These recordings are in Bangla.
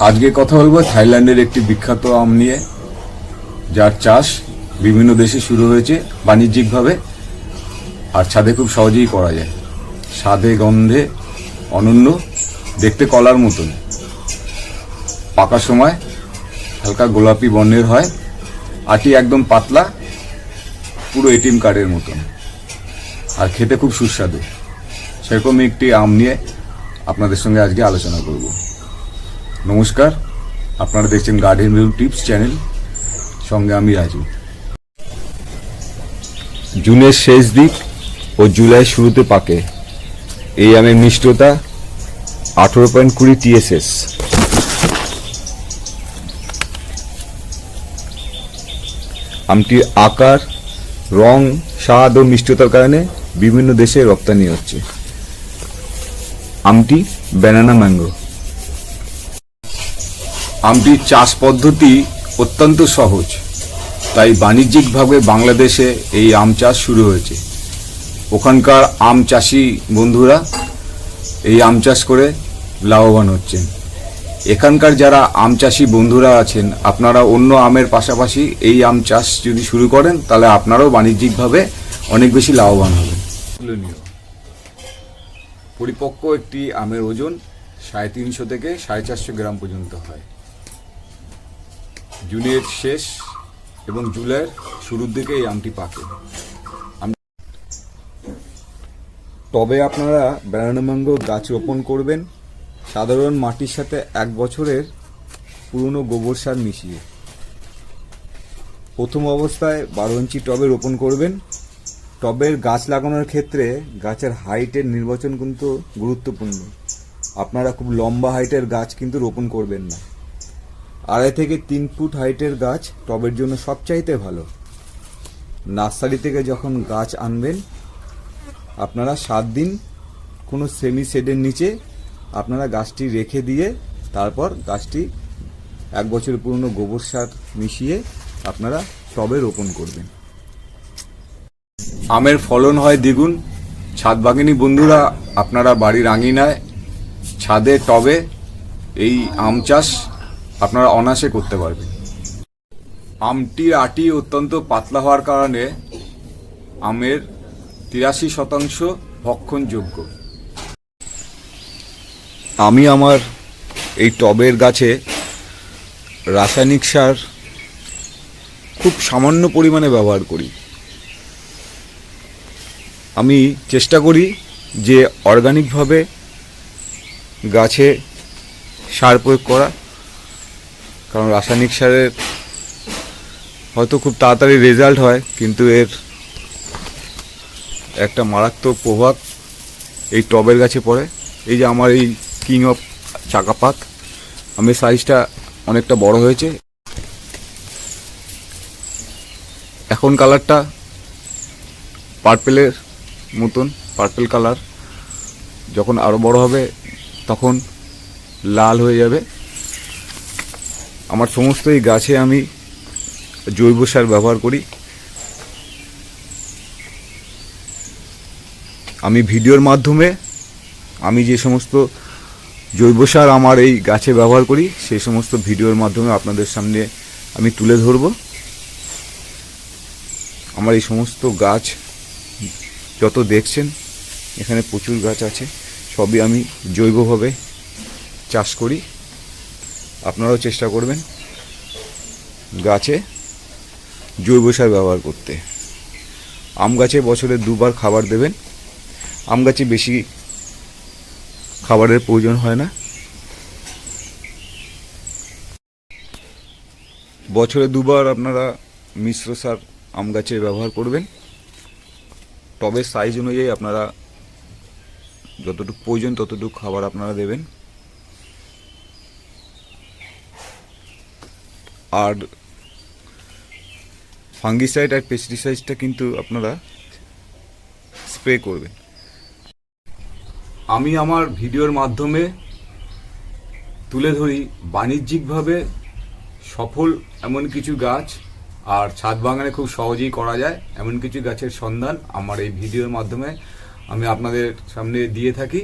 আজকে কথা বলবো থাইল্যান্ডের একটি বিখ্যাত আম নিয়ে, যার চাষ বিভিন্ন দেশে শুরু হয়েছে বাণিজ্যিকভাবে, আর ছাদে খুব সহজেই করা যায়। স্বাদে গন্ধে অনন্য, দেখতে কলার মতন, পাকার সময় হালকা গোলাপি বর্ণের হয়, আটি একদম পাতলা, পুরো এটিএম কার্ডের মতন, আর খেতে খুব সুস্বাদু। সেরকম একটি আম নিয়ে আপনাদের সঙ্গে আজকে আলোচনা করব। নমস্কার, আপনারা দেখছেন গার্ডেন ভিউ টিপস চ্যানেল, সঙ্গে আমি রাজু। জুনের শেষ দিক ও জুলাই শুরুতে পাকে এই আমের মিষ্টতা 18.20 TSS। আমটির আকার, রং, স্বাদ ও মিষ্টতার কারণে বিভিন্ন দেশে রপ্তানি হচ্ছে। আমটি ব্যানানা ম্যাঙ্গো। আমটির চাষ পদ্ধতি অত্যন্ত সহজ, তাই বাণিজ্যিকভাবে বাংলাদেশে এই আম চাষ শুরু হয়েছে। ওখানকার আম চাষি বন্ধুরা এই আম চাষ করে লাভবান হচ্ছেন। এখানকার যারা আম চাষি বন্ধুরা আছেন, আপনারা অন্য আমের পাশাপাশি এই আম চাষ যদি শুরু করেন, তাহলে আপনারাও বাণিজ্যিকভাবে অনেক বেশি লাভবান হবেন। পরিপক্ক একটি আমের ওজন 350 থেকে 450 গ্রাম পর্যন্ত হয়। জুনের শেষ এবং জুলাইয়ের শুরুর দিকে এই আমটি পাকে। তবে আপনারা ব্যানানা ম্যাঙ্গো গাছ রোপণ করবেন সাধারণ মাটির সাথে 1 বছরের পুরনো গোবর সার মিশিয়ে। প্রথম অবস্থায় 12 ইঞ্চি টবে রোপণ করবেন। টবের গাছ লাগানোর ক্ষেত্রে গাছের হাইটের নির্বাচন কিন্তু গুরুত্বপূর্ণ। আপনারা খুব লম্বা হাইটের গাছ কিন্তু রোপণ করবেন না। 2.5 থেকে 3 ফুট হাইটের গাছ টবের জন্য সবচাইতে ভালো। নার্সারি থেকে যখন গাছ আনবেন, আপনারা 7 দিন কোনো সেমি শেডের নিচে আপনারা গাছটি রেখে দিয়ে তারপর গাছটি 1 বছরের পুরনো গোবর সার মিশিয়ে আপনারা টবে রোপণ করবেন। আমের ফলন হয় দ্বিগুণ। ছাদ বাগানি বন্ধুরা, আপনারা বাড়ির আঙিনায়, ছাদে, টবে এই আম চাষ আপনারা অনায়াসে করতে পারবেন। আমটির আটি অত্যন্ত পাতলা হওয়ার কারণে আমের 83% ভক্ষণযোগ্য। আমি আমার এই টবের গাছে রাসায়নিক সার খুব সামান্য পরিমাণে ব্যবহার করি। আমি চেষ্টা করি যে অর্গানিকভাবে গাছে সার প্রয়োগ করা, কারণ রাসায়নিক সারের হয়তো খুব তাড়াতাড়ি রেজাল্ট হয়, কিন্তু এর একটা মারাত্মক প্রভাব এই টবের গাছে পড়ে। এই যে আমার এই কিং অফ চাকাপাত, আমের সাইজটা অনেকটা বড় হয়েছে। এখন কালারটা পার্পেলের মতন, পার্পেল কালার। যখন আরও বড় হবে তখন লাল হয়ে যাবে। আমার সমস্ত এই গাছে আমি জৈব সার ব্যবহার করি। আমি ভিডিওর মাধ্যমে আমি যে সমস্ত জৈব সার আমার এই গাছে ব্যবহার করি, সেই সমস্ত ভিডিওর মাধ্যমে আপনাদের সামনে আমি তুলে ধরব। আমার এই সমস্ত গাছ যত দেখছেন, এখানে প্রচুর গাছ আছে, সবই আমি জৈবভাবে চাষ করি। আপনারাও চেষ্টা করবেন গাছে জৈব সার ব্যবহার করতে। আম গাছে বছরে 2 বার খাবার দেবেন। আম গাছে বেশি খাবারের প্রয়োজন হয় না। বছরে 2 বার আপনারা মিশ্র সার আম গাছে ব্যবহার করবেন। টবের সাইজ অনুযায়ী আপনারা যতটুকু প্রয়োজন ততটুকু খাবার আপনারা দেবেন। আর ফাঙ্গিসাইড আর পেস্টিসাইডটা কিন্তু আপনারা স্প্রে করবেন। আমি আমার ভিডিওর মাধ্যমে তুলে ধরি বাণিজ্যিকভাবে সফল এমন কিছু গাছ, আর ছাদ বাগানে খুব সহজেই করা যায় এমন কিছু গাছের সন্ধান আমার এই ভিডিওর মাধ্যমে আমি আপনাদের সামনে দিয়ে থাকি।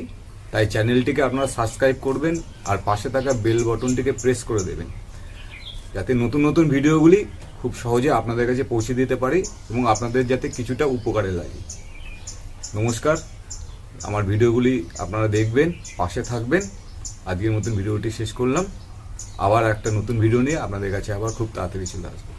তাই চ্যানেলটিকে আপনারা সাবস্ক্রাইব করবেন আর পাশে থাকা বেল বাটনটিকে প্রেস করে দেবেন, যাতে নতুন নতুন ভিডিওগুলি খুব সহজে আপনাদের কাছে পৌঁছে দিতে পারি এবং আপনাদের যাতে কিছুটা উপকারে লাগে। নমস্কার, আমার ভিডিওগুলি আপনারা দেখবেন, পাশে থাকবেন। আজকের মতন ভিডিওটি শেষ করলাম। আবার একটা নতুন ভিডিও নিয়ে আপনাদের কাছে আবার খুব তাড়াতাড়ি চলে আসবো।